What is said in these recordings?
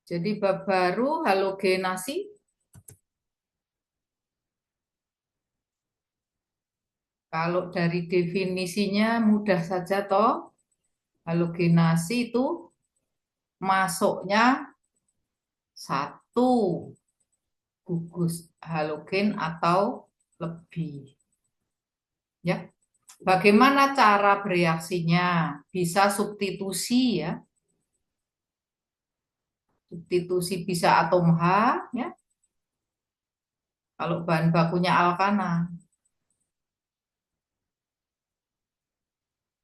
Jadi bab baru halogenasi. Kalau dari definisinya mudah saja toh. Halogenasi itu masuknya satu gugus halogen atau lebih. Ya. Bagaimana cara bereaksinya? Bisa substitusi ya. Substitusi bisa atom H ya. Kalau bahan bakunya alkana.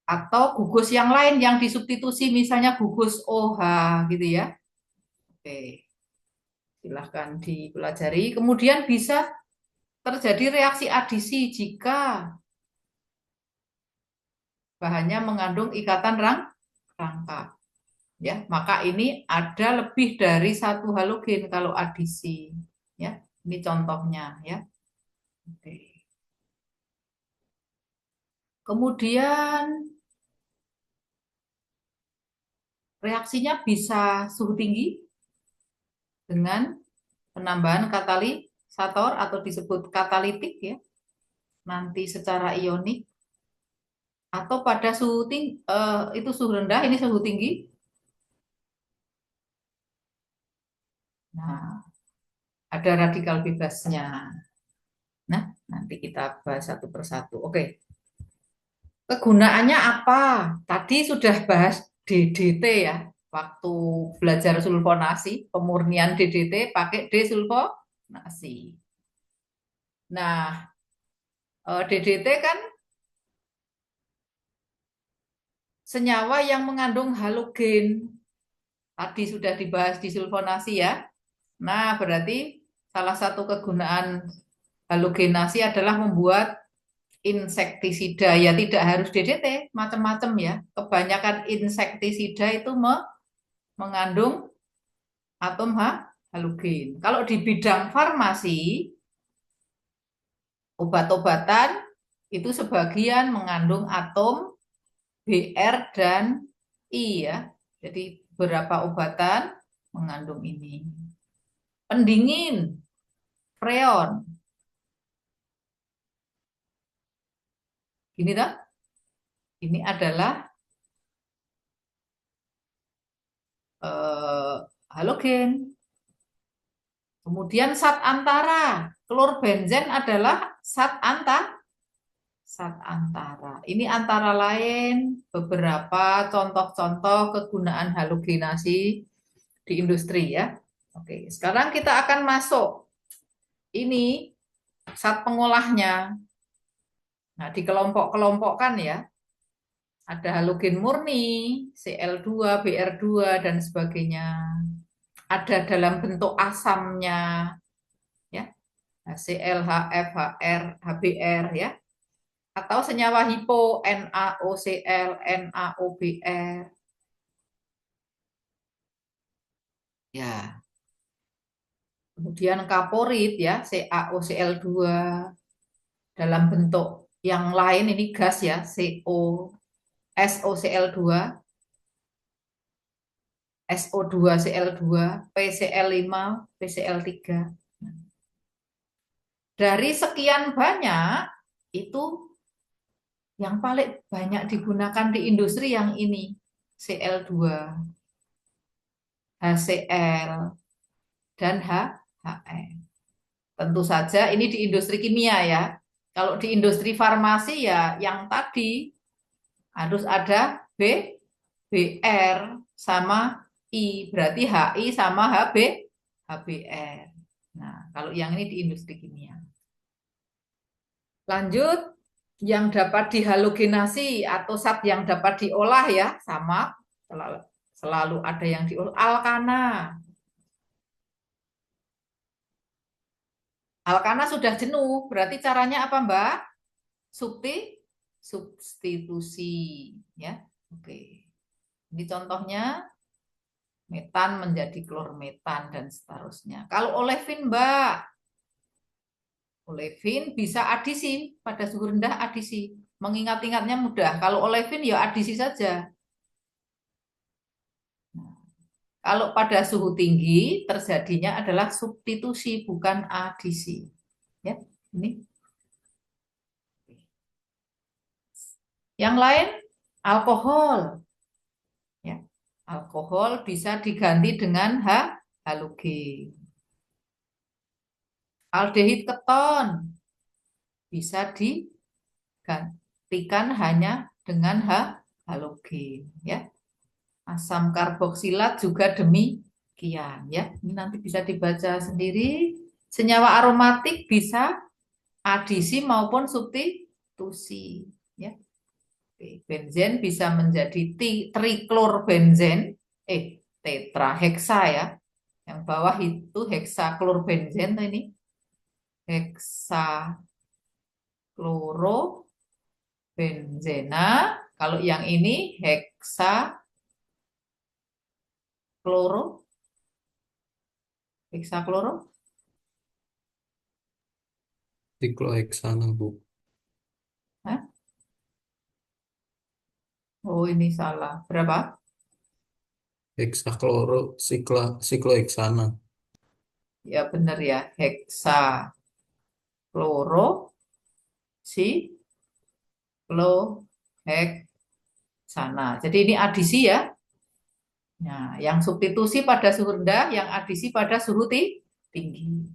Atau gugus yang lain yang disubstitusi misalnya gugus OH gitu ya. Oke, silahkan dipelajari. Kemudian bisa terjadi reaksi adisi jika bahannya mengandung ikatan rangka. Ya, maka ini ada lebih dari satu halogen kalau adisi. Ya, ini contohnya ya. Oke. Kemudian reaksinya bisa suhu tinggi dengan penambahan katalisator atau disebut katalitik ya. Nanti secara ionik atau pada suhu tinggi itu suhu rendah, ini suhu tinggi. Nah, ada radikal bebasnya. Nah, nanti kita bahas satu persatu. Oke. Kegunaannya apa? Tadi sudah bahas DDT ya. Waktu belajar sulfonasi, pemurnian DDT pakai desulfonasi. Nah, DDT kan senyawa yang mengandung halogen. Tadi sudah dibahas di sulfonasi ya. Nah, berarti salah satu kegunaan halogenasi adalah membuat insektisida. Ya tidak harus DDT, macam-macam ya. Kebanyakan insektisida itu mengandung atom halogen. Kalau di bidang farmasi, obat-obatan itu sebagian mengandung atom Br dan I ya. Jadi beberapa obatan mengandung ini. Pendingin, freon. Ini dah. Ini adalah halogen. Kemudian zat antara. Klorbenzen adalah zat antara. Ini antara lain beberapa contoh-contoh kegunaan halogenasi di industri ya. Oke, sekarang kita akan masuk. Ini zat pengolahnya. Nah, dikelompok-kelompokkan ya. Ada halogen murni, Cl2, Br2 dan sebagainya. Ada dalam bentuk asamnya ya. HCl, HF, HR, HBr ya. Atau senyawa hipo NaOCl, NaOBr. Ya. Kemudian kaporit ya, CaOCl2 dalam bentuk yang lain ini gas ya, CO, SOCl2, SO2Cl2, PCl5, PCl3. Dari sekian banyak itu yang paling banyak digunakan di industri yang ini, Cl2, HCl, dan HF. Tentu saja ini di industri kimia ya. Kalau di industri farmasi ya yang tadi harus ada BR sama I, berarti HI sama HBr. Nah, kalau yang ini di industri kimia. Lanjut, yang dapat dihalogenasi atau zat yang dapat diolah ya, sama selalu ada yang diolah. Alkana. Alkana sudah jenuh, berarti caranya apa Mbak? Substitusi ya. Oke. Ini contohnya metan menjadi klormetan dan seterusnya. Kalau olefin Mbak, olefin bisa adisi pada suhu rendah adisi. Mengingat-ingatnya mudah. Kalau olefin ya adisi saja. Nah, Kalau pada suhu tinggi terjadinya adalah substitusi bukan adisi. Ya, ini. Yang lain alkohol. Ya. Alkohol bisa diganti dengan halogen. Aldehid keton bisa digantikan hanya dengan halogen. Ya. Asam karboksilat juga demikian. Ya. Ini nanti bisa dibaca sendiri. Senyawa aromatik bisa adisi maupun substitusi. Ya. Benzen bisa menjadi triklorbenzen, tetraheksa ya. Yang bawah itu heksaklorbenzen ini. Heksaklorobenzena. Kalau yang ini heksakloro. Sikloheksana, Bu. Hah? Oh, ini salah. Berapa? Heksakloro sikloheksana. Ya benar ya. Heksakloro sikloheksana. Jadi ini adisi ya. Nah, yang substitusi pada suhu rendah, yang adisi pada suhu tinggi.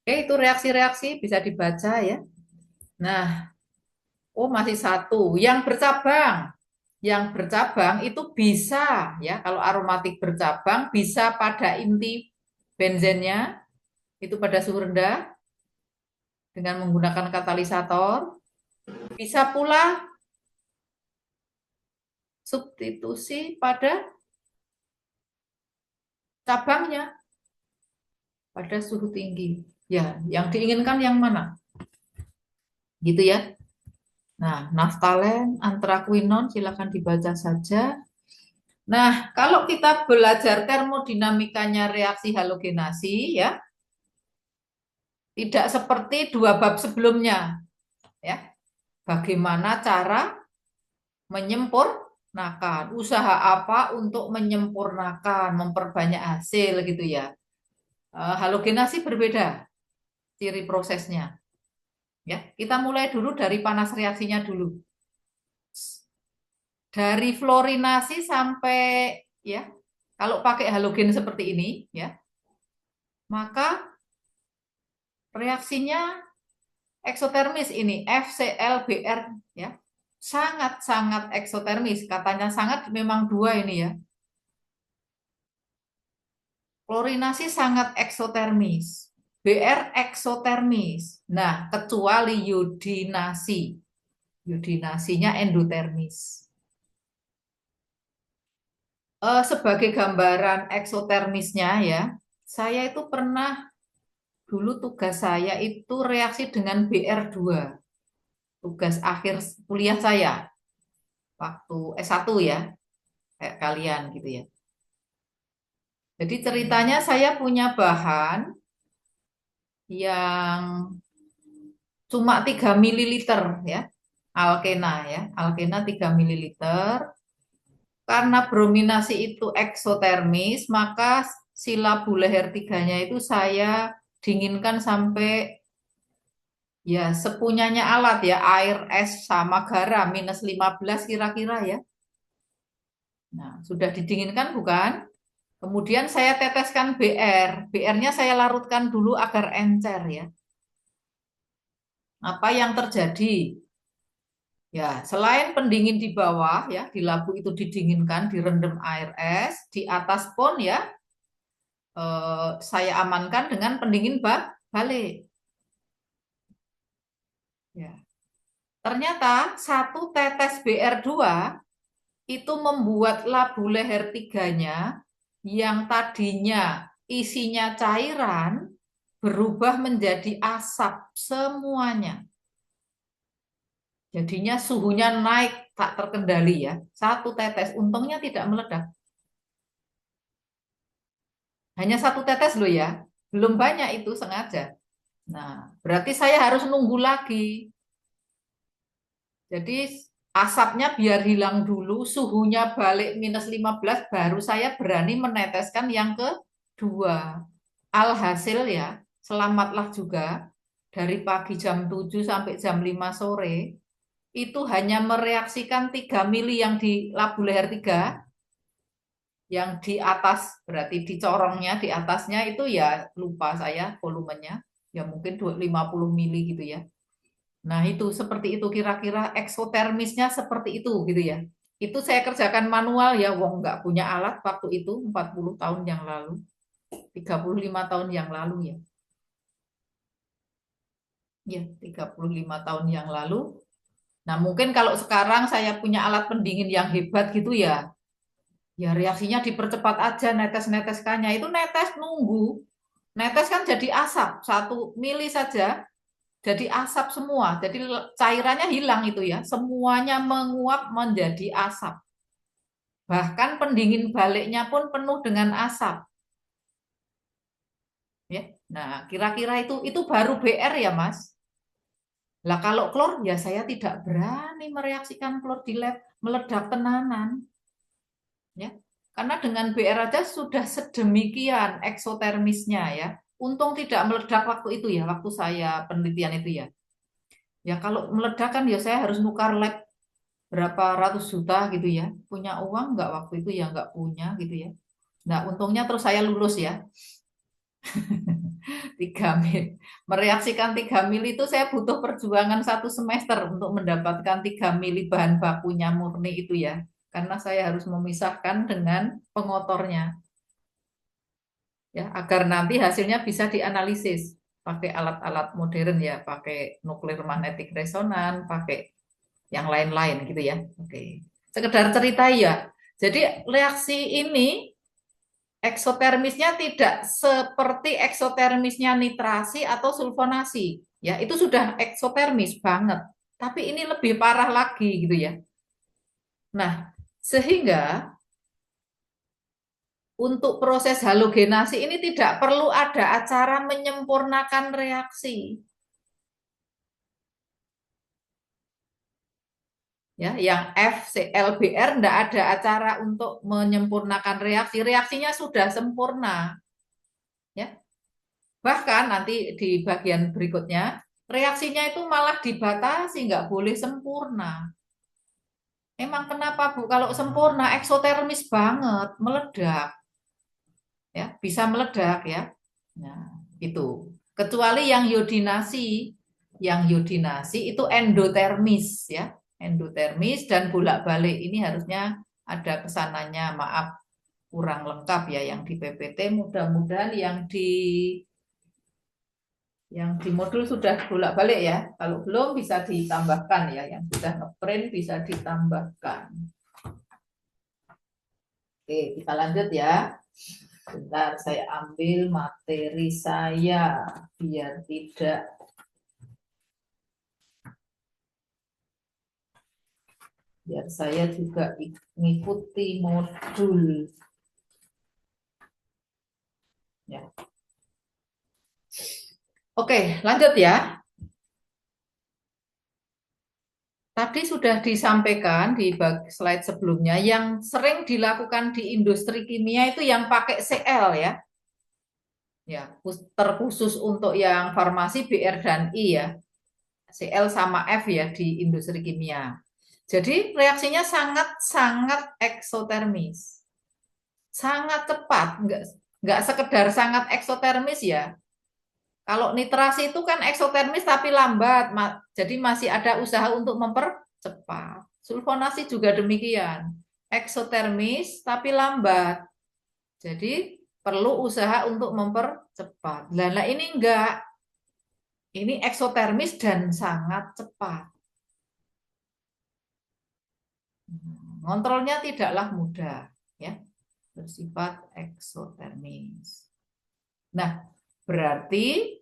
Oke, itu reaksi-reaksi bisa dibaca ya. Nah, oh masih satu. Yang bercabang itu bisa ya. Kalau aromatik bercabang bisa pada inti benzennya itu pada suhu rendah dengan menggunakan katalisator. Bisa pula substitusi pada cabangnya pada suhu tinggi. Ya, yang diinginkan yang mana? Gitu ya. Nah, naftalen, antraquinon silakan dibaca saja. Nah, kalau kita belajar termodinamikanya reaksi halogenasi ya, tidak seperti dua bab sebelumnya ya. Bagaimana cara menyempurnakan, usaha apa untuk menyempurnakan, memperbanyak hasil gitu ya. Halogenasi berbeda ciri prosesnya. Ya, kita mulai dulu dari panas reaksinya dulu. Dari fluorinasi sampai ya, kalau pakai halogen seperti ini ya, maka reaksinya eksotermis ini FClBr ya. Sangat-sangat eksotermis. Katanya sangat memang dua ini ya. Fluorinasi sangat eksotermis. BR eksotermis. Nah, kecuali yodinasi. Yodinasinya endotermis. Sebagai gambaran eksotermisnya ya, saya itu pernah dulu tugas saya itu reaksi dengan BR2. Tugas akhir kuliah saya waktu S1 ya, kayak kalian gitu ya. Jadi ceritanya saya punya bahan yang cuma 3 ml ya, alkena ya, alkena 3 ml. Karena brominasi itu eksotermis, maka sila Buleher 3-nya itu saya dinginkan sampai ya sepunyanya alat ya, air, es, sama garam, -15 kira-kira ya. Nah, sudah didinginkan bukan? Kemudian saya teteskan BR. BR-nya saya larutkan dulu agar encer ya. Apa yang terjadi? Ya, selain pendingin di bawah ya, di labu itu didinginkan, direndam air es, di atas pun ya saya amankan dengan pendingin balik. Ya. Ternyata satu tetes BR2 itu membuat labu leher 3-nya yang tadinya isinya cairan berubah menjadi asap semuanya. Jadinya suhunya naik tak terkendali ya. Satu tetes, untungnya tidak meledak. Hanya satu tetes loh ya. Belum banyak itu sengaja. Nah, berarti saya harus nunggu lagi. Jadi Asapnya biar hilang dulu, suhunya balik minus 15, baru saya berani meneteskan yang kedua. Alhasil ya, selamatlah juga dari pagi jam 7 sampai jam 5 sore, itu hanya mereaksikan 3 mili yang di labu leher 3, yang di atas, berarti di corongnya, di atasnya itu ya lupa saya volumenya, ya mungkin 50 mili gitu ya. Nah, itu seperti itu kira-kira eksotermisnya seperti itu gitu ya. Itu saya kerjakan manual ya, wong nggak punya alat waktu itu 40 tahun yang lalu, 35 tahun yang lalu ya. Ya, 35 tahun yang lalu. Nah, mungkin kalau sekarang saya punya alat pendingin yang hebat gitu ya, ya reaksinya dipercepat aja netes-neteskannya. Itu netes nunggu. Netes kan jadi asap, 1 mili saja jadi asap semua. Jadi cairannya hilang itu ya. Semuanya menguap menjadi asap. Bahkan pendingin baliknya pun penuh dengan asap. Ya. Nah, kira-kira itu baru BR ya, Mas. Lah kalau klor ya saya tidak berani mereaksikan klor di lab, meledak tenanan. Ya. Karena dengan BR aja sudah sedemikian eksotermisnya ya. Untung tidak meledak waktu itu ya, waktu saya penelitian itu ya. Ya kalau meledak kan ya saya harus nukar lab berapa ratus juta gitu ya. Punya uang nggak waktu itu ya nggak punya gitu ya. Nah untungnya terus saya lulus ya. 3 mil. Mereaksikan 3 mil itu saya butuh perjuangan 1 semester untuk mendapatkan 3 mili bahan bakunya murni itu ya. Karena saya harus memisahkan dengan pengotornya ya agar nanti hasilnya bisa dianalisis pakai alat-alat modern ya, pakai nuklir magnetic resonance, pakai yang lain-lain gitu ya. Oke. Sekedar cerita ya. Jadi reaksi ini eksotermisnya tidak seperti eksotermisnya nitrasi atau sulfonasi. Ya, itu sudah eksotermis banget. Tapi ini lebih parah lagi gitu ya. Nah, sehingga untuk proses halogenasi ini tidak perlu ada acara menyempurnakan reaksi. Ya, yang FClBr tidak ada acara untuk menyempurnakan reaksi. Reaksinya sudah sempurna. Ya, bahkan nanti di bagian berikutnya, reaksinya itu malah dibatasi, nggak boleh sempurna. Emang kenapa Bu? Kalau sempurna, eksotermis banget, meledak. Ya, bisa meledak ya. Nah, itu. Kecuali yang yodinasi itu endotermis ya. Endotermis dan bolak-balik ini harusnya ada kesananya. Maaf, kurang lengkap ya yang di PPT. Mudah-mudahan yang di modul sudah bolak-balik ya. Kalau belum bisa ditambahkan ya. Yang sudah ngeprint bisa ditambahkan. Oke, kita lanjut ya. Bentar, saya ambil materi saya biar saya juga mengikuti modul ya. Oke, lanjut ya. Tadi sudah disampaikan di slide sebelumnya yang sering dilakukan di industri kimia itu yang pakai Cl ya. Ya, terkhusus untuk yang farmasi BR dan I ya. Cl sama F ya di industri kimia. Jadi reaksinya sangat-sangat eksotermis. Sangat cepat, enggak sekedar sangat eksotermis ya. Kalau nitrasi itu kan eksotermis tapi lambat, jadi masih ada usaha untuk mempercepat. Sulfonasi juga demikian, eksotermis tapi lambat, jadi perlu usaha untuk mempercepat. Nah, ini enggak, ini eksotermis dan sangat cepat. Kontrolnya tidaklah mudah, ya, bersifat eksotermis. Nah, berarti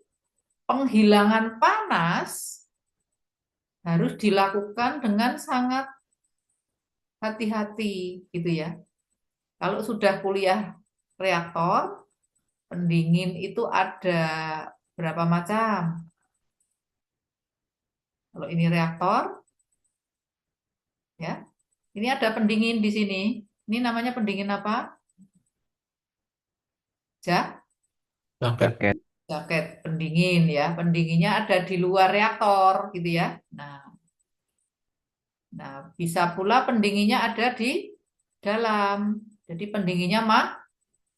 penghilangan panas harus dilakukan dengan sangat hati-hati gitu ya. Kalau sudah kuliah reaktor, pendingin itu ada berapa macam? Kalau ini reaktor, ya. Ini ada pendingin di sini. Ini namanya pendingin apa? Ja, Jaket. Jaket. jaket pendingin ya. Pendinginnya ada di luar reaktor gitu ya. Nah, bisa pula pendinginnya ada di dalam. Jadi pendinginnya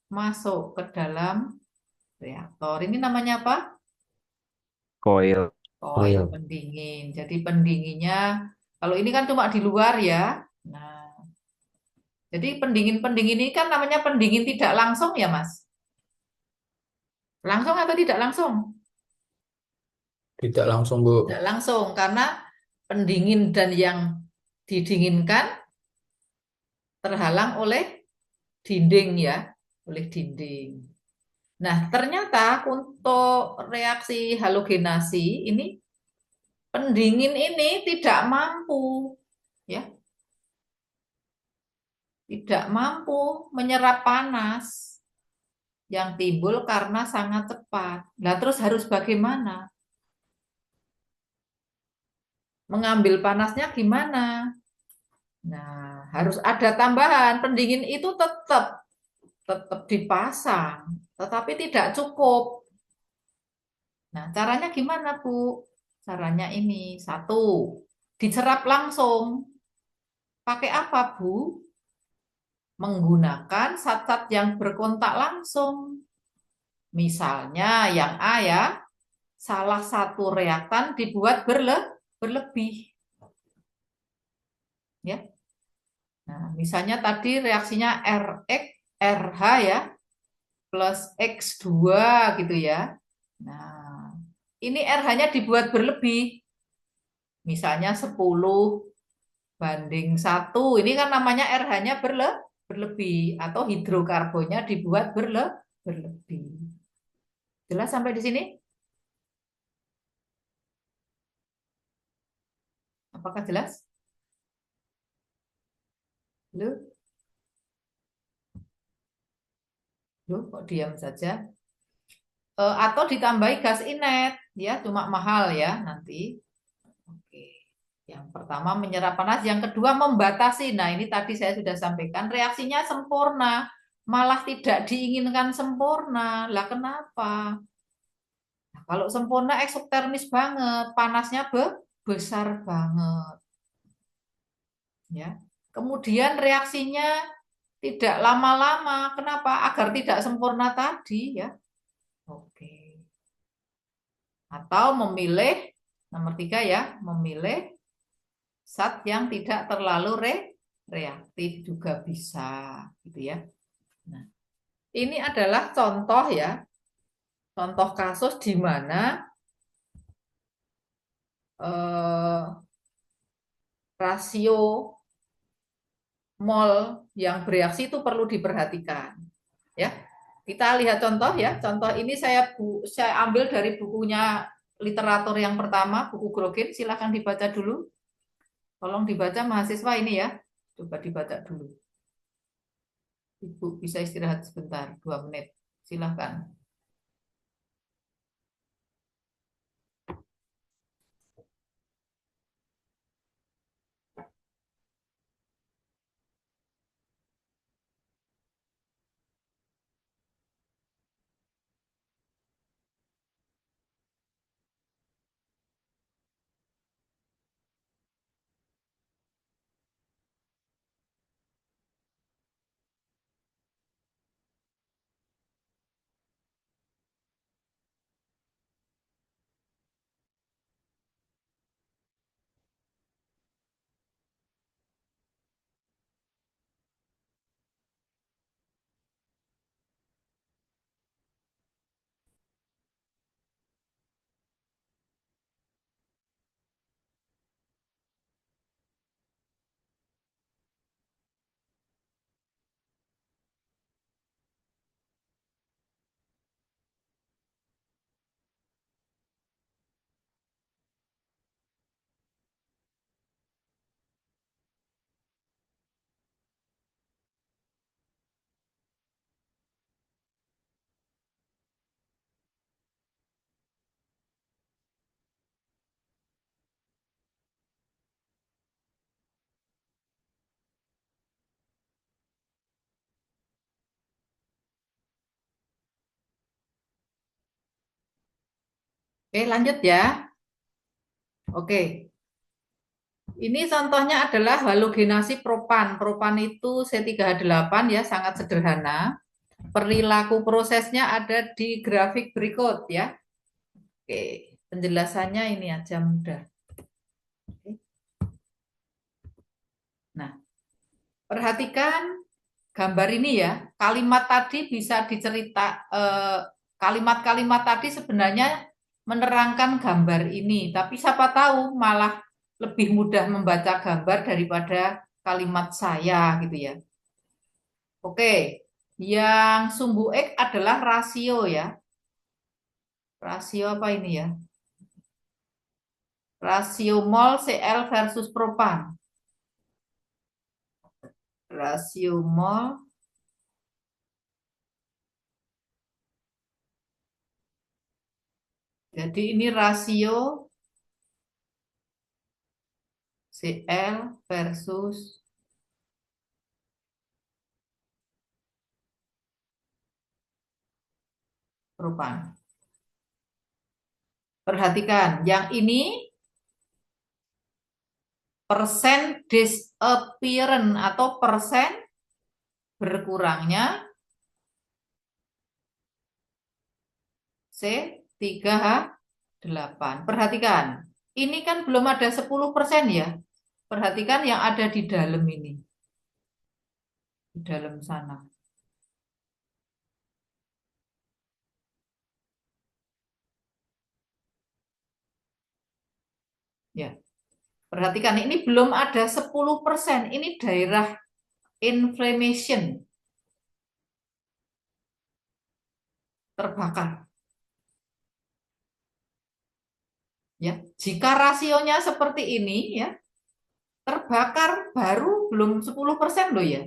masuk ke dalam reaktor. Ini namanya apa? Koil. Koil Oil. pendingin. Jadi pendinginnya, kalau ini kan cuma di luar ya. Nah, jadi pendingin-pendingin ini kan namanya pendingin tidak langsung ya, Mas? Langsung atau tidak langsung? Tidak langsung, Bu. Tidak langsung, karena pendingin dan yang didinginkan terhalang oleh dinding ya, oleh dinding. Nah, ternyata untuk reaksi halogenasi ini pendingin ini tidak mampu ya, tidak mampu menyerap panas yang timbul karena sangat cepat. Nah, terus harus bagaimana? Mengambil panasnya gimana? Nah, harus ada tambahan. Pendingin itu tetap dipasang, tetapi tidak cukup. Nah, caranya gimana, Bu? Caranya ini, satu, dicerap langsung. Pakai apa, Bu? Menggunakan zat-zat yang berkontak langsung. Misalnya yang A ya, salah satu reaktan dibuat berlebih. Ya. Nah, misalnya tadi reaksinya RX, RH ya, plus X2 gitu ya. Nah, ini RH-nya dibuat berlebih. Misalnya 10:1. Ini kan namanya RH-nya berlebih atau hidrokarbonnya dibuat berlebih. Jelas sampai di sini? Apakah jelas? Lu, kok diam saja? Atau ditambahi gas inet, ya cuma mahal ya nanti. Oke. Yang pertama menyerap panas, yang kedua membatasi. Nah, ini tadi saya sudah sampaikan reaksinya sempurna, malah tidak diinginkan sempurna. Lah kenapa? Nah, kalau sempurna eksotermis banget, panasnya besar banget, ya. Kemudian reaksinya tidak lama-lama. Kenapa? Agar tidak sempurna tadi, ya. Oke. Atau memilih nomor tiga ya, memilih zat yang tidak terlalu reaktif juga bisa, gitu ya. Nah, ini adalah contoh ya, contoh kasus di mana rasio mol yang bereaksi itu perlu diperhatikan, ya. Kita lihat contoh ya. Contoh ini saya ambil dari bukunya literatur yang pertama, buku Grogen. Silahkan dibaca dulu. Tolong dibaca mahasiswa ini ya. Coba dibaca dulu. Ibu bisa istirahat sebentar, 2 menit. Silahkan. Oke, lanjut ya. Oke. Ini contohnya adalah halogenasi propan. Propan itu C3H8 ya, sangat sederhana. Perilaku prosesnya ada di grafik berikut ya. Oke, penjelasannya ini aja mudah. Oke. Nah, perhatikan gambar ini ya. Kalimat tadi bisa kalimat-kalimat tadi sebenarnya menerangkan gambar ini, tapi siapa tahu malah lebih mudah membaca gambar daripada kalimat saya gitu ya. Oke, yang sumbu X adalah rasio ya. Rasio apa ini ya? Rasio mol Cl versus propan. Rasio mol jadi ini rasio Cl versus propan. Perhatikan, yang ini persen disappearance atau persen berkurangnya C3H8. Perhatikan, ini kan belum ada 10% ya. Perhatikan yang ada di dalam ini. Di dalam sana. Ya. Perhatikan, ini belum ada 10%. Ini daerah inflammation. Terbakar. Ya, jika rasionya seperti ini ya, terbakar baru belum 10% loh ya.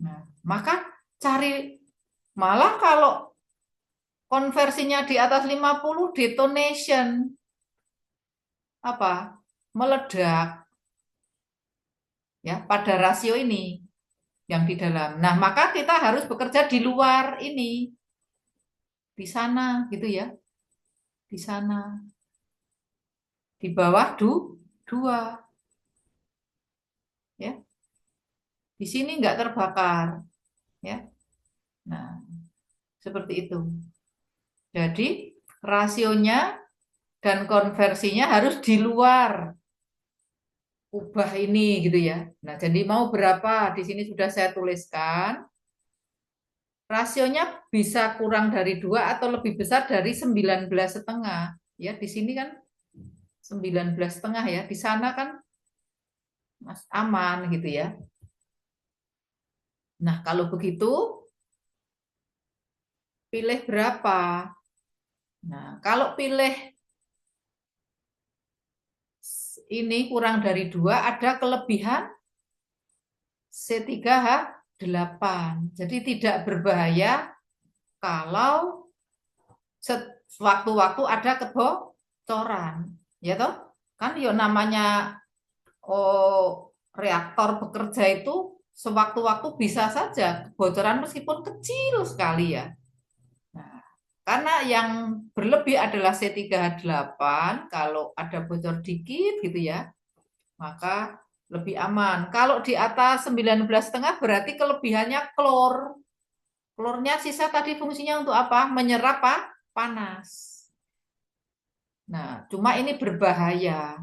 Nah, maka cari malah kalau konversinya di atas 50 detonation apa? Meledak. Ya, pada rasio ini yang di dalam. Nah, maka kita harus bekerja di luar ini. Di sana gitu ya. Di sana. Di bawah 2. Ya. Di sini nggak terbakar. Ya. Nah, seperti itu. Jadi, rasionya dan konversinya harus di luar ubah ini gitu ya. Nah, jadi mau berapa? Di sini sudah saya tuliskan. Rasionya bisa kurang dari 2 atau lebih besar dari 19,5. Ya, di sini kan 19,5 ya. Di sana kan Mas aman gitu ya. Nah, kalau begitu pilih berapa? Nah, kalau pilih ini kurang dari 2 ada kelebihan C3H8. Jadi tidak berbahaya kalau sewaktu-waktu ada kebocoran. Ya toh? Kan ya namanya reaktor bekerja itu sewaktu-waktu bisa saja kebocoran meskipun kecil sekali ya. Nah, karena yang berlebih adalah C3H8, kalau ada bocor dikit gitu ya, maka lebih aman. Kalau di atas 19,5 berarti kelebihannya klor. Klornya sisa tadi fungsinya untuk apa? Menyerap panas. Nah, cuma ini berbahaya.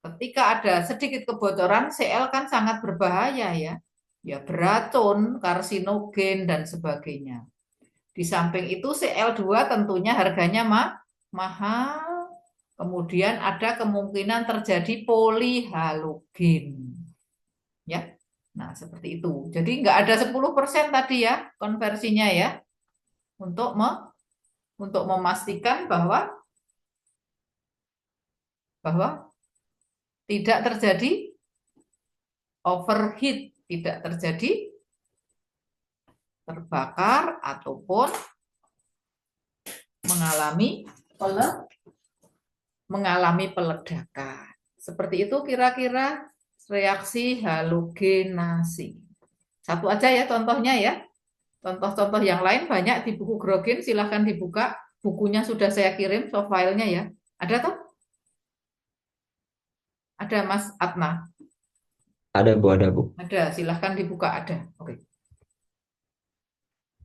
Ketika ada sedikit kebocoran, Cl kan sangat berbahaya ya. Ya beracun, karsinogen dan sebagainya. Di samping itu Cl2 tentunya harganya mahal. Kemudian ada kemungkinan terjadi polihalogen. Ya. Nah, seperti itu. Jadi nggak ada 10% tadi ya konversinya ya. Untuk memastikan bahwa tidak terjadi overheat, tidak terjadi terbakar ataupun mengalami peledakan. Seperti itu kira-kira reaksi halogenasi. Satu aja ya contohnya ya. Contoh-contoh yang lain banyak di buku Grogin, silahkan dibuka. Bukunya sudah saya kirim, soft filenya ya. Ada toh? Ada Mas Atma? Ada Bu, ada Bu. Ada, silahkan dibuka, ada. Oke.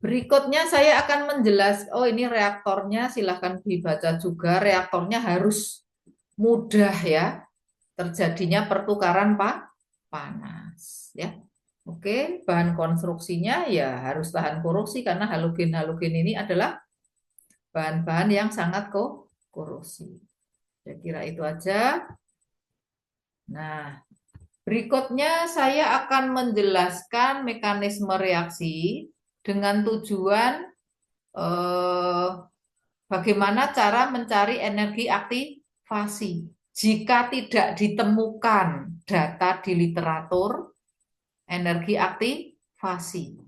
Berikutnya saya akan menjelaskan, oh ini reaktornya silahkan dibaca juga. Reaktornya harus mudah ya, terjadinya pertukaran panas ya. Oke, bahan konstruksinya ya harus tahan korupsi karena halogen-halogen ini adalah bahan-bahan yang sangat korosif. Saya kira itu aja. Nah, berikutnya saya akan menjelaskan mekanisme reaksi dengan tujuan bagaimana cara mencari energi aktivasi. Jika tidak ditemukan data di literatur energi aktivasi,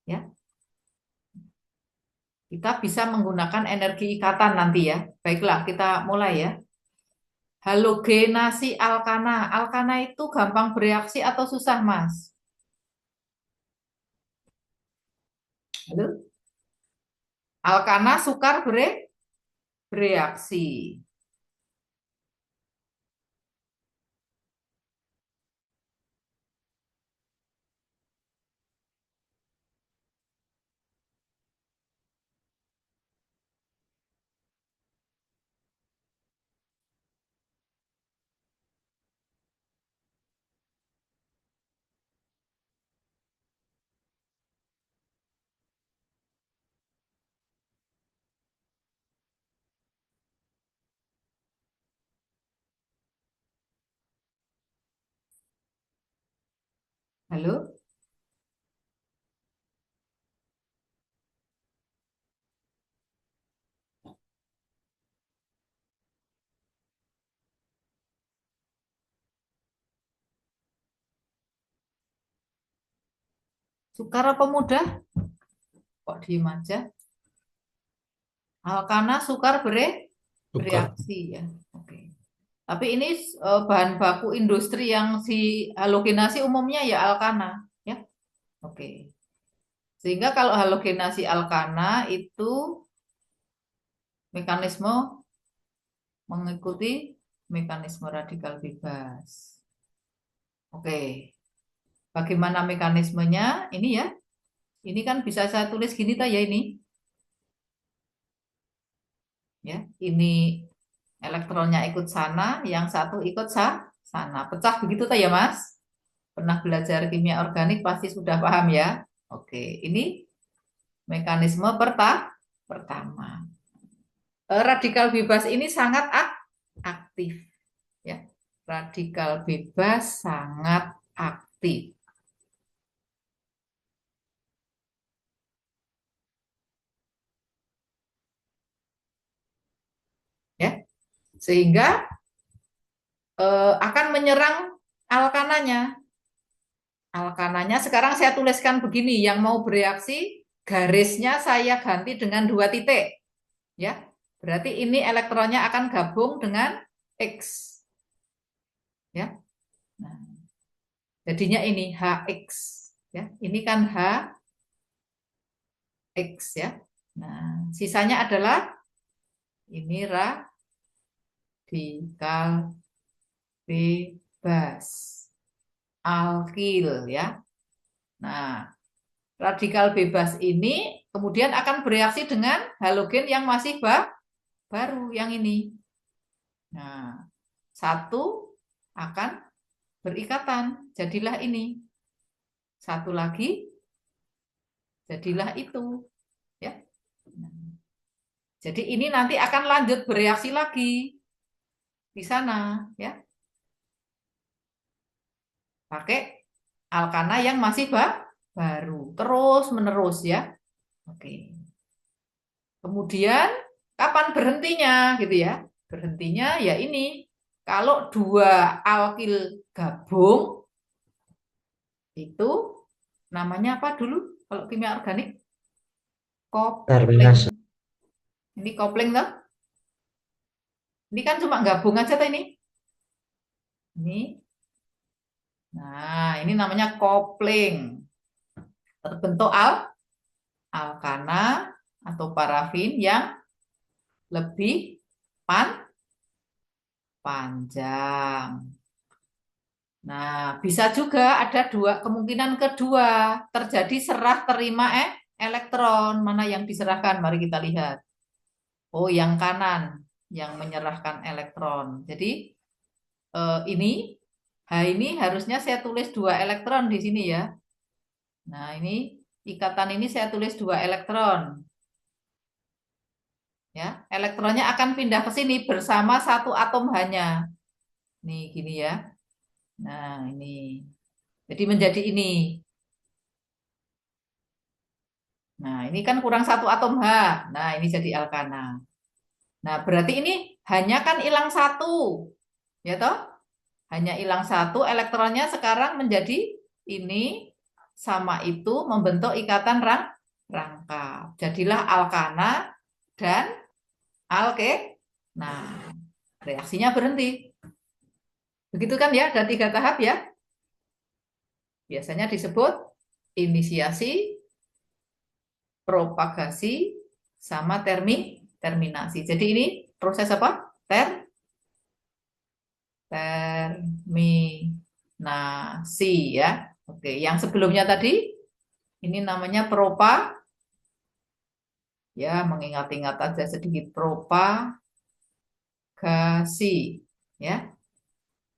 ya, kita bisa menggunakan energi ikatan nanti ya. Baiklah, kita mulai ya. Halogenasi alkana. Alkana itu gampang bereaksi atau susah, Mas? Halo? Alkana sukar bereaksi. Halo? Sukar apa mudah? Kok diem aja? Alkana sukar Sukar. bereaksi ya. Oke. Tapi ini bahan baku industri yang si halogenasi umumnya ya alkana ya. Oke. Sehingga kalau halogenasi alkana itu mekanisme mengikuti mekanisme radikal bebas. Oke. Bagaimana mekanismenya? Ini ya. Ini kan bisa saya tulis gini tak ya ini. Ya, ini elektronnya ikut sana, yang satu ikut sana. Pecah begitu tak ya, Mas? Pernah belajar kimia organik pasti sudah paham ya. Oke, ini mekanisme pertama. Radikal bebas ini sangat aktif ya. Radikal bebas sangat aktif ya. Sehingga akan menyerang alkananya. Alkananya sekarang saya tuliskan begini, yang mau bereaksi garisnya saya ganti dengan 2 titik ya. Berarti ini elektronnya akan gabung dengan X ya. Nah, jadinya ini HX ya. Ini kan HX ya. Nah, sisanya adalah ini radikal bebas alkil ya. Nah, radikal bebas ini kemudian akan bereaksi dengan halogen yang masih baru yang ini. Nah, satu akan berikatan, jadilah ini. Satu lagi, jadilah itu. Ya. Jadi ini nanti akan lanjut bereaksi lagi di sana, ya. Pakai alkana yang masih baru, terus menerus ya. Oke. Kemudian kapan berhentinya gitu ya? Berhentinya ya ini. Kalau 2 alkil gabung itu namanya apa dulu kalau kimia organik? Kopling. Terminasi. Ini kopling toh? Ini kan cuma gabung aja toh ini. Ini. Nah, ini namanya kopling. Terbentuk alkana atau parafin yang lebih panjang. Nah, bisa juga ada kemungkinan kedua, terjadi serah terima elektron. Mana yang diserahkan? Mari kita lihat. Oh, yang kanan yang menyerahkan elektron. Jadi ini harusnya saya tulis 2 elektron di sini ya. Nah, ini ikatan ini saya tulis 2 elektron. Ya, elektronnya akan pindah ke sini bersama 1 atom hanya. Nih, gini ya. Nah, ini. Jadi menjadi ini. Nah, ini kan kurang 1 atom H. Nah, ini jadi alkana. Nah, berarti ini hanya kan hilang 1. Ya toh? Hanya hilang 1, elektronnya sekarang menjadi ini sama itu membentuk ikatan rangkap. Jadilah alkana dan alke. Nah, reaksinya berhenti. Begitu kan ya, ada 3 tahap ya. Biasanya disebut inisiasi, propagasi, sama terminasi. Jadi ini proses apa? Terminasi ya. Oke, yang sebelumnya tadi ini namanya ya, mengingat-ingat aja sedikit, propagasi ya.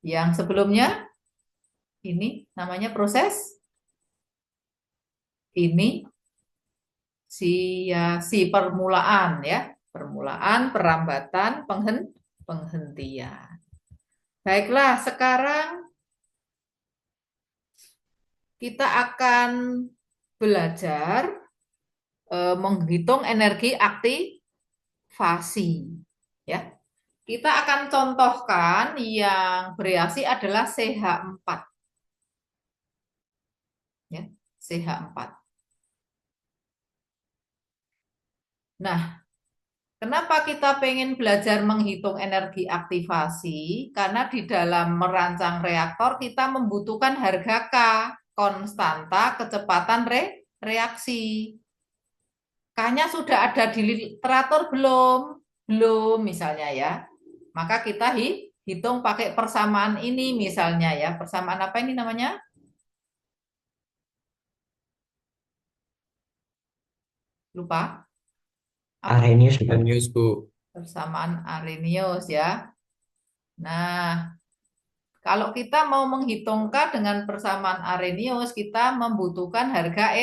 Yang sebelumnya ini namanya proses inisiasi, permulaan ya. Permulaan, perambatan, penghentian. Baiklah, sekarang kita akan belajar menghitung energi aktivasi ya. Kita akan contohkan yang bereaksi adalah CH4 ya, CH4. Nah, kenapa kita pengen belajar menghitung energi aktivasi? Karena di dalam merancang reaktor kita membutuhkan harga K, konstanta kecepatan reaksi. K-nya sudah ada di literatur belum? Belum misalnya ya. Maka kita hitung pakai persamaan ini misalnya ya. Persamaan apa ini namanya? Lupa? Apa? Arrhenius bukan? Arrhenius, Bu. Persamaan Arrhenius ya. Nah, kalau kita mau menghitung K dengan persamaan Arrhenius, kita membutuhkan harga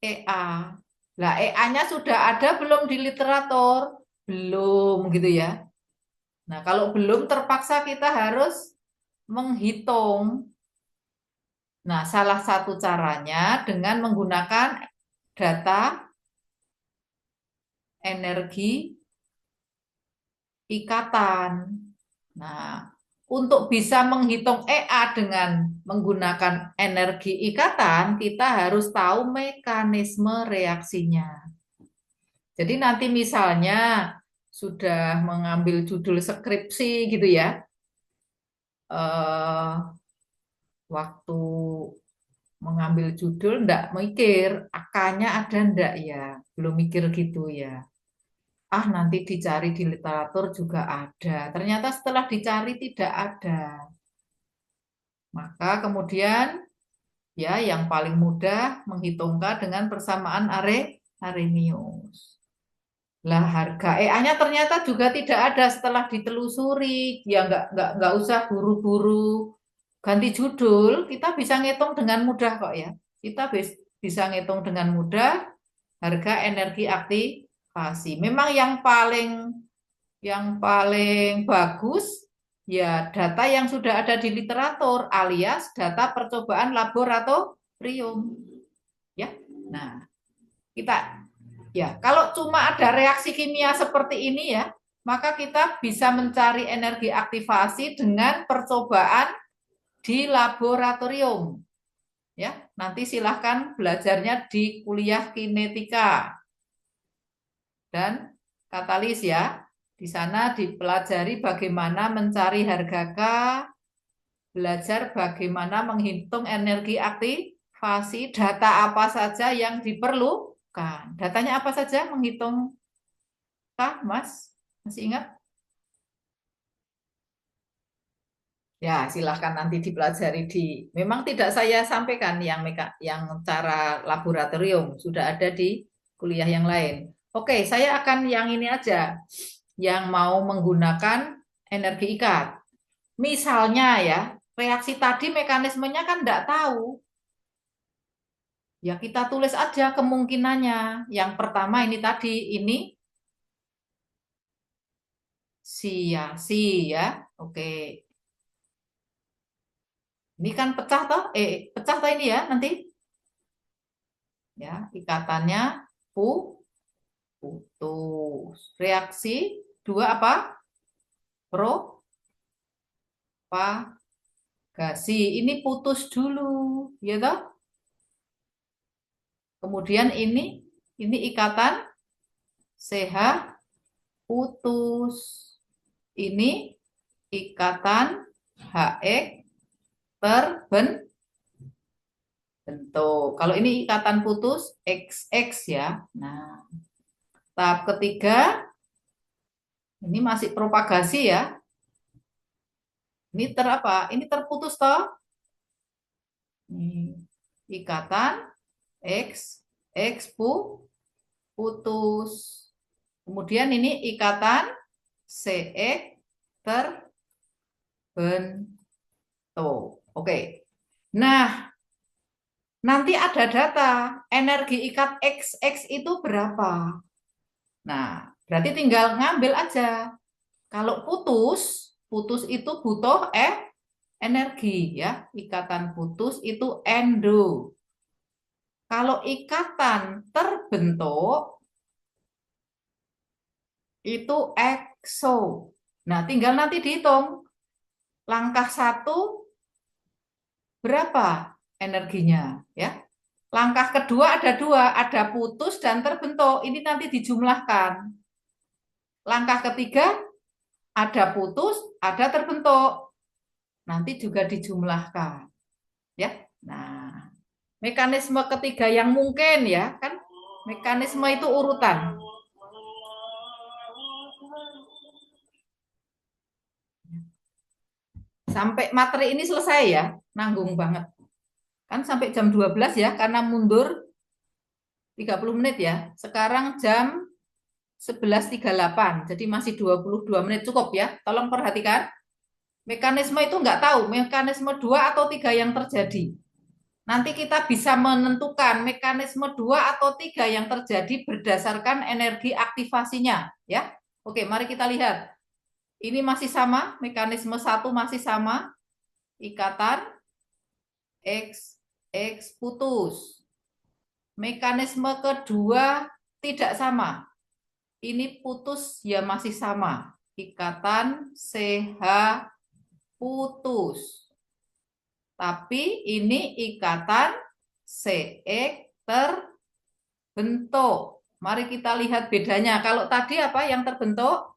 EA. Lah, EA-nya sudah ada belum di literatur? Belum gitu ya. Nah, kalau belum terpaksa kita harus menghitung. Nah, salah satu caranya dengan menggunakan data energi ikatan. Nah, untuk bisa menghitung EA dengan menggunakan energi ikatan, kita harus tahu mekanisme reaksinya. Jadi nanti misalnya sudah mengambil judul skripsi gitu ya, waktu mengambil judul ndak mikir akanya ada ndak ya, belum mikir gitu ya. Nanti dicari di literatur juga ada. Ternyata setelah dicari tidak ada. Maka kemudian ya yang paling mudah menghitungkan dengan persamaan Arrhenius. Lah harga EA-nya ternyata juga tidak ada setelah ditelusuri. Ya nggak usah buru-buru ganti judul, kita bisa ngitung dengan mudah kok ya. Kita bisa ngitung dengan mudah harga energi aktivasi. Memang yang paling bagus ya data yang sudah ada di literatur alias data percobaan laboratorium. Ya. Nah, kita ya, kalau cuma ada reaksi kimia seperti ini ya, maka kita bisa mencari energi aktivasi dengan percobaan di laboratorium. Ya, nanti silahkan belajarnya di kuliah kinetika dan katalis ya. Di sana dipelajari bagaimana mencari harga K, belajar bagaimana menghitung energi aktivasi, data apa saja yang diperlukan. Bukan. Datanya apa saja menghitung K, Mas? Masih ingat? Ya, silahkan nanti dipelajari di. Memang tidak saya sampaikan yang cara laboratorium, sudah ada di kuliah yang lain. Oke, saya akan yang ini aja, yang mau menggunakan energi ikat. Misalnya ya, reaksi tadi mekanismenya kan tidak tahu. Ya kita tulis aja kemungkinannya. Yang pertama ini tadi, ini sia-sia ya. Oke. Ini kan pecah toh? Pecah toh ini ya nanti. Ya, ikatannya putus. Reaksi dua apa? Propagasi. Ini putus dulu, ya toh? Kemudian ini ikatan CH putus. Ini ikatan HX terbentuk. Kalau ini ikatan putus XX ya. Nah, tahap ketiga ini masih propagasi ya. Ini apa? Ini terputus toh. Ikatan X putus. Kemudian ini ikatan CX terbentuk. Oke. Nah, nanti ada data energi ikat XX itu berapa. Nah, berarti tinggal ngambil aja. Kalau putus itu butuh energi ya. Ikatan putus itu endo. Kalau ikatan terbentuk itu exo. Nah, tinggal nanti dihitung. Langkah 1 berapa energinya ya. Langkah kedua ada 2, ada putus dan terbentuk. Ini nanti dijumlahkan. Langkah ketiga ada putus, ada terbentuk. Nanti juga dijumlahkan. Ya. Nah, mekanisme ketiga yang mungkin ya, kan mekanisme itu urutan. Sampai materi ini selesai ya, nanggung banget. Kan sampai jam 12 ya, karena mundur 30 menit ya. Sekarang jam 11.38, jadi masih 22 menit cukup ya. Tolong perhatikan. Mekanisme itu nggak tahu, mekanisme 2 atau 3 yang terjadi. Nanti kita bisa menentukan mekanisme 2 atau 3 yang terjadi berdasarkan energi aktivasinya. Ya, oke, mari kita lihat. Ini masih sama, mekanisme 1 masih sama, ikatan X putus. Mekanisme kedua tidak sama. Ini putus ya masih sama. Ikatan CH putus. Tapi ini ikatan CX terbentuk. Mari kita lihat bedanya. Kalau tadi apa yang terbentuk?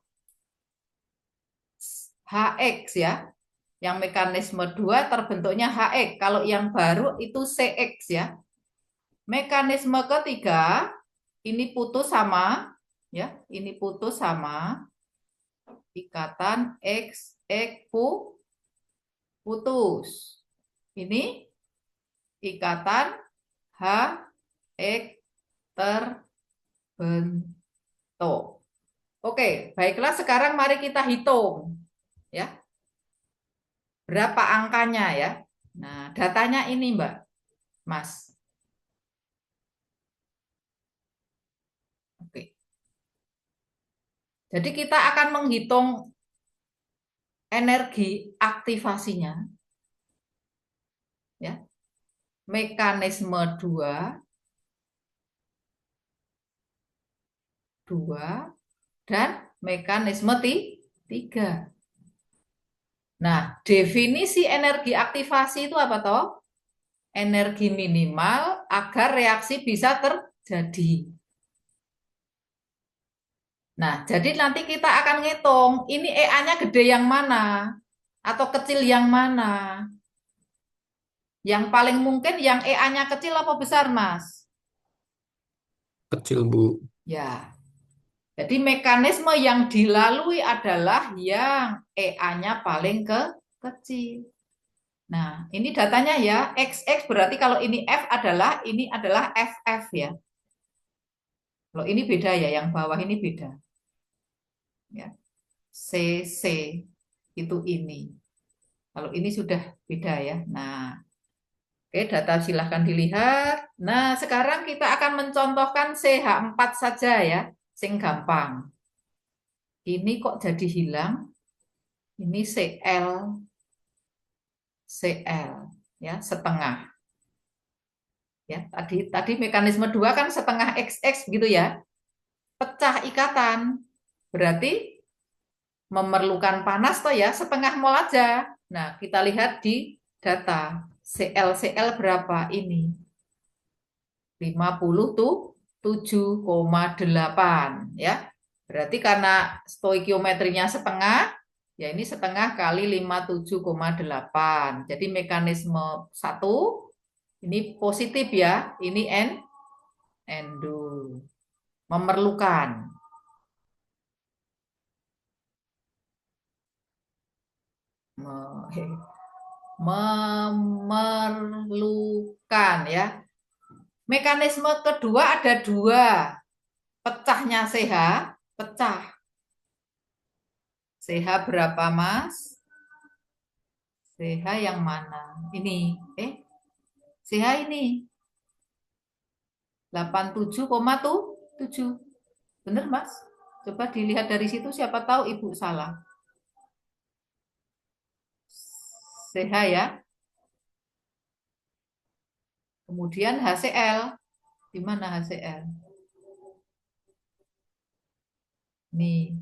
HX ya. Yang mekanisme 2 terbentuknya HX. Kalau yang baru itu CX ya. Mekanisme ketiga ini putus sama ya. Ini putus sama ikatan XX putus. Ini ikatan HX terbentuk. Oke, baiklah sekarang mari kita hitung ya. Berapa angkanya ya? Nah, datanya ini, Mbak. Mas. Oke. Jadi kita akan menghitung energi aktivasinya ya. Mekanisme 2 dan mekanisme 3. Nah, definisi energi aktivasi itu apa toh? Energi minimal agar reaksi bisa terjadi. Nah, jadi nanti kita akan ngitung, ini EA-nya gede yang mana? Atau kecil yang mana? Yang paling mungkin yang EA-nya kecil apa besar, Mas? Kecil, Bu. Ya. Jadi mekanisme yang dilalui adalah yang EA-nya paling kecil. Nah, ini datanya ya, XX berarti kalau ini F adalah, ini adalah FF ya. Kalau ini beda ya, yang bawah ini beda. Ya. CC itu ini. Kalau ini sudah beda ya. Nah, oke, data silahkan dilihat. Nah, sekarang kita akan mencontohkan CH4 saja ya, sing gampang. Ini kok jadi hilang? Ini CL ya, setengah. Ya, tadi mekanisme 2 kan setengah XX gitu ya. Pecah ikatan. Berarti memerlukan panas toh ya, setengah mol aja. Nah, kita lihat di data. CL berapa ini? 57,8 ya. Berarti karena stoikiometrinya setengah, ya ini setengah kali 57,8. Jadi mekanisme 1 ini positif ya, ini endo. Memerlukan. Memerlukan ya. Mekanisme kedua ada 2. Pecahnya CH, pecah. CH berapa, Mas? CH yang mana? Ini. CH ini. 87,7. Bener, Mas? Coba dilihat dari situ, siapa tahu Ibu salah. CH ya. Kemudian HCl. Di mana HCl? Nih.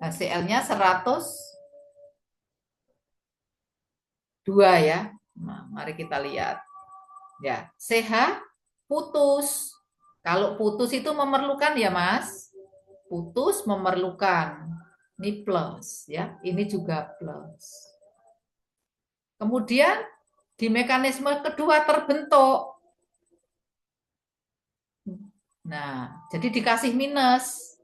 HCl-nya 102 ya. Nah, mari kita lihat. Ya, CH putus. Kalau putus itu memerlukan ya, Mas. Putus memerlukan. Ini plus ya, ini juga plus. Kemudian di mekanisme kedua terbentuk. Nah, jadi dikasih minus.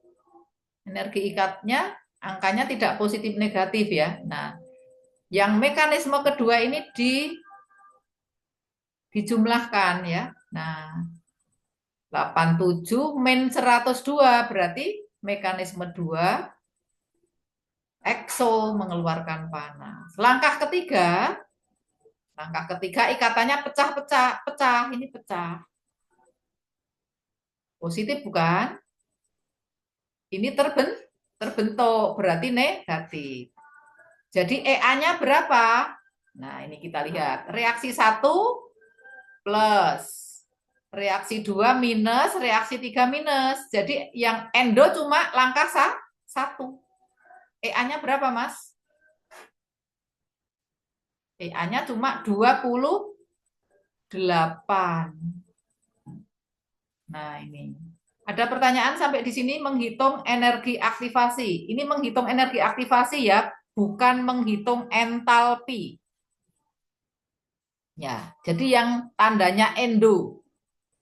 Energi ikatnya angkanya tidak positif negatif ya. Nah, yang mekanisme kedua ini dijumlahkan ya. Nah, 87 min 102 berarti mekanisme 2 ekso mengeluarkan panas. Langkah ketiga ikatannya pecah, ini pecah. Positif bukan? Ini terbentuk, berarti negatif. Jadi EA-nya berapa? Nah, ini kita lihat. Reaksi 1 plus. Reaksi 2 minus, reaksi 3 minus. Jadi yang endo cuma langkah 1. EA-nya berapa, Mas? EA-nya cuma 28. Nah, ini. Ada pertanyaan sampai di sini menghitung energi aktivasi. Ini menghitung energi aktivasi ya, bukan menghitung entalpi. Ya, jadi yang tandanya endo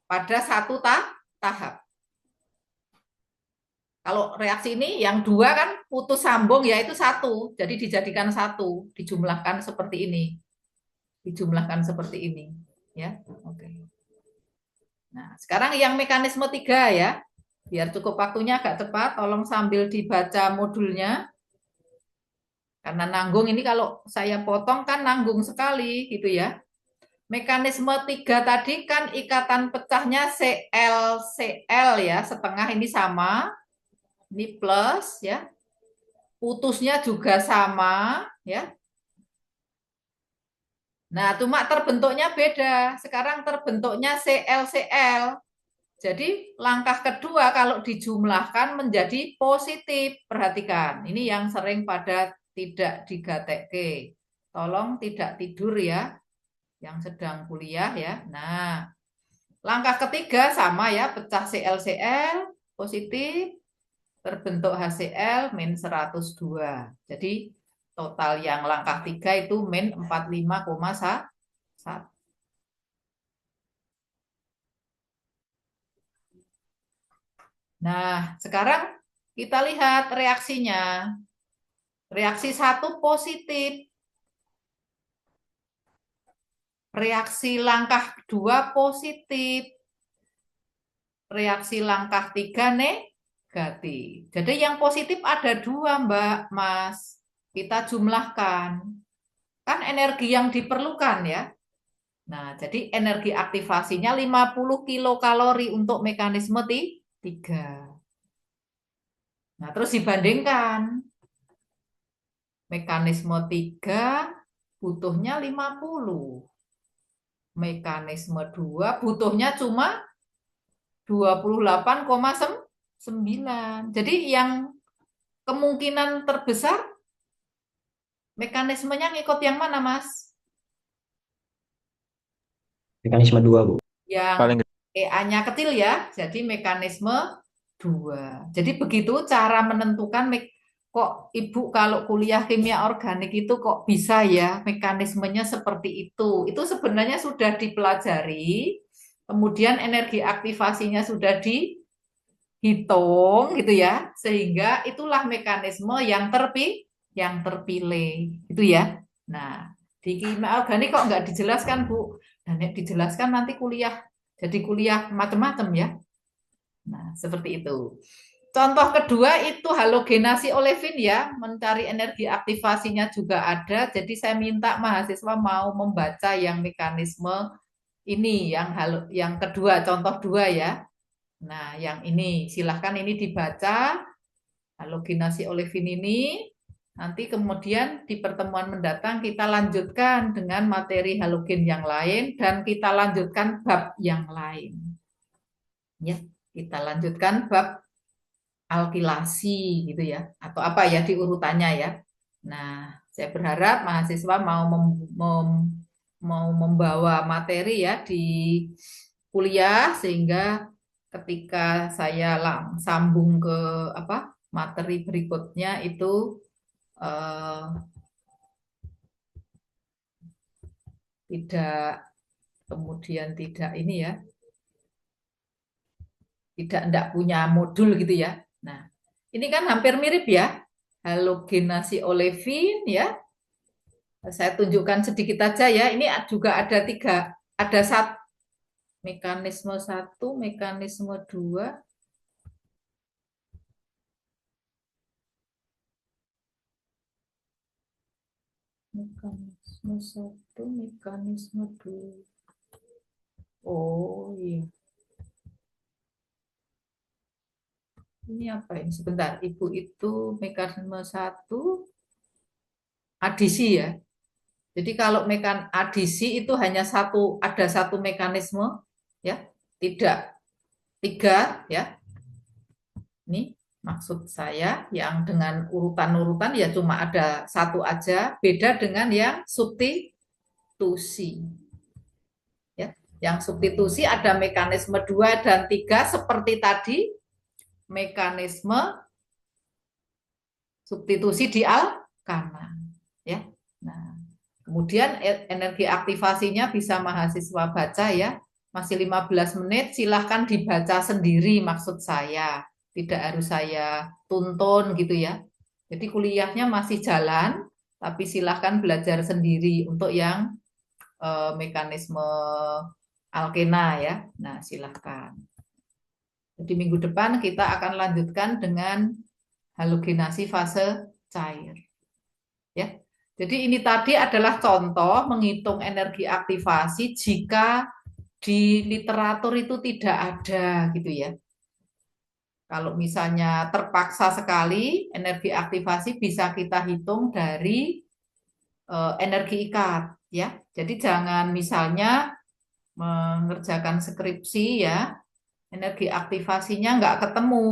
pada satu tahap. Kalau reaksi ini yang 2 kan putus sambung ya itu 1. Jadi dijadikan 1, dijumlahkan seperti ini. Dijumlahkan seperti ini, ya. Oke. Nah, sekarang yang mekanisme 3 ya. Biar cukup waktunya agak cepat, tolong sambil dibaca modulnya. Karena nanggung ini kalau saya potong kan nanggung sekali gitu ya. Mekanisme 3 tadi kan ikatan pecahnya CL ya, setengah ini sama. Ini plus ya. Putusnya juga sama ya. Nah, cuma terbentuknya beda. Sekarang terbentuknya CL. Jadi langkah kedua kalau dijumlahkan menjadi positif. Perhatikan, ini yang sering pada tidak digatekke. Tolong tidak tidur ya, yang sedang kuliah ya. Nah, langkah ketiga sama ya, pecah CL positif, terbentuk HCl min 102. Jadi total yang langkah 3 itu min 45,1. Nah, sekarang kita lihat reaksinya. Reaksi 1 positif. Reaksi langkah 2 positif. Reaksi langkah 3 negatif. Jadi yang positif ada 2, Mbak, Mas. Kita jumlahkan. Kan energi yang diperlukan ya. Nah, jadi energi aktivasinya 50 kilokalori untuk mekanisme 3. Nah, terus dibandingkan. Mekanisme 3 butuhnya 50. Mekanisme 2 butuhnya cuma 28,9. Jadi yang kemungkinan terbesar mekanismenya ngikut yang mana, Mas? Mekanisme 2, Bu. Yang Paling gede. EA-nya kecil ya, jadi mekanisme 2. Jadi begitu cara menentukan kok Ibu kalau kuliah kimia organik itu kok bisa ya mekanismenya seperti itu. Itu sebenarnya sudah dipelajari, kemudian energi aktivasinya sudah dihitung gitu ya, sehingga itulah mekanisme yang terpilih gitu ya. Nah, di kimia organik kok nggak dijelaskan, Bu? Dan dijelaskan nanti jadi kuliah macam-macam ya. Nah, seperti itu. Contoh kedua itu halogenasi olefin ya, mencari energi aktivasinya juga ada. Jadi saya minta mahasiswa mau membaca yang mekanisme ini, yang kedua, contoh 2 ya. Nah, yang ini silahkan ini dibaca halogenasi olefin ini. Nanti kemudian di pertemuan mendatang kita lanjutkan dengan materi halogen yang lain dan kita lanjutkan bab yang lain. Ya, kita lanjutkan bab alkilasi gitu ya, atau apa ya di urutannya ya. Nah, saya berharap mahasiswa mau membawa materi ya di kuliah sehingga ketika saya sambung ke materi berikutnya itu tidak kemudian tidak ini ya, tidak punya modul gitu ya. Nah, ini kan hampir mirip ya, halogenasi olefin ya. Saya tunjukkan sedikit aja ya. Ini juga ada 3, ada mekanisme 1, mekanisme 2. Mekanisme 1, mekanisme 2. Oh iya. Ini apa ini? Sebentar, Ibu itu mekanisme 1 adisi ya. Jadi kalau adisi itu hanya ada satu mekanisme ya, tidak 3 ya. Ini maksud saya yang dengan urutan-urutan ya cuma ada 1 aja, beda dengan yang substitusi. Ya, yang substitusi ada mekanisme 2 dan 3 seperti tadi mekanisme substitusi di alkana ya. Nah, kemudian energi aktivasinya bisa mahasiswa baca ya. Masih 15 menit, silahkan dibaca sendiri maksud saya. Tidak harus saya tuntun gitu ya. Jadi kuliahnya masih jalan, tapi silahkan belajar sendiri untuk yang mekanisme alkena ya. Nah, silahkan. Jadi minggu depan kita akan lanjutkan dengan halogenasi fase cair. Ya. Jadi ini tadi adalah contoh menghitung energi aktivasi jika di literatur itu tidak ada gitu ya. Kalau misalnya terpaksa sekali energi aktivasi bisa kita hitung dari energi ikat ya. Jadi jangan misalnya mengerjakan skripsi ya, energi aktivasinya nggak ketemu.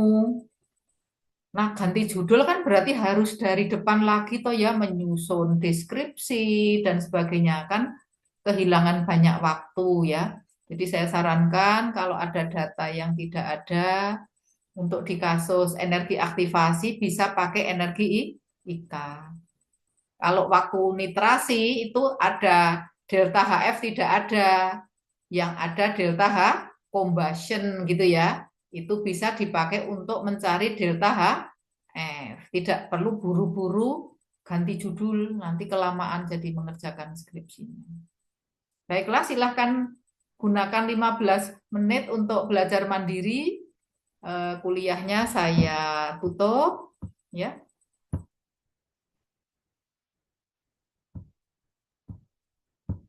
Nah, ganti judul kan berarti harus dari depan lagi toh ya, menyusun deskripsi dan sebagainya kan kehilangan banyak waktu ya. Jadi saya sarankan kalau ada data yang tidak ada untuk di kasus energi aktivasi bisa pakai energi ikat. Kalau waktu nitrasi itu ada delta HF tidak ada, yang ada delta H combustion gitu ya. itu bisa dipakai untuk mencari delta HF. Tidak perlu buru-buru ganti judul, nanti kelamaan jadi mengerjakan skripsinya. Baiklah, silahkan gunakan 15 menit untuk belajar mandiri. Kuliahnya saya tutup, ya.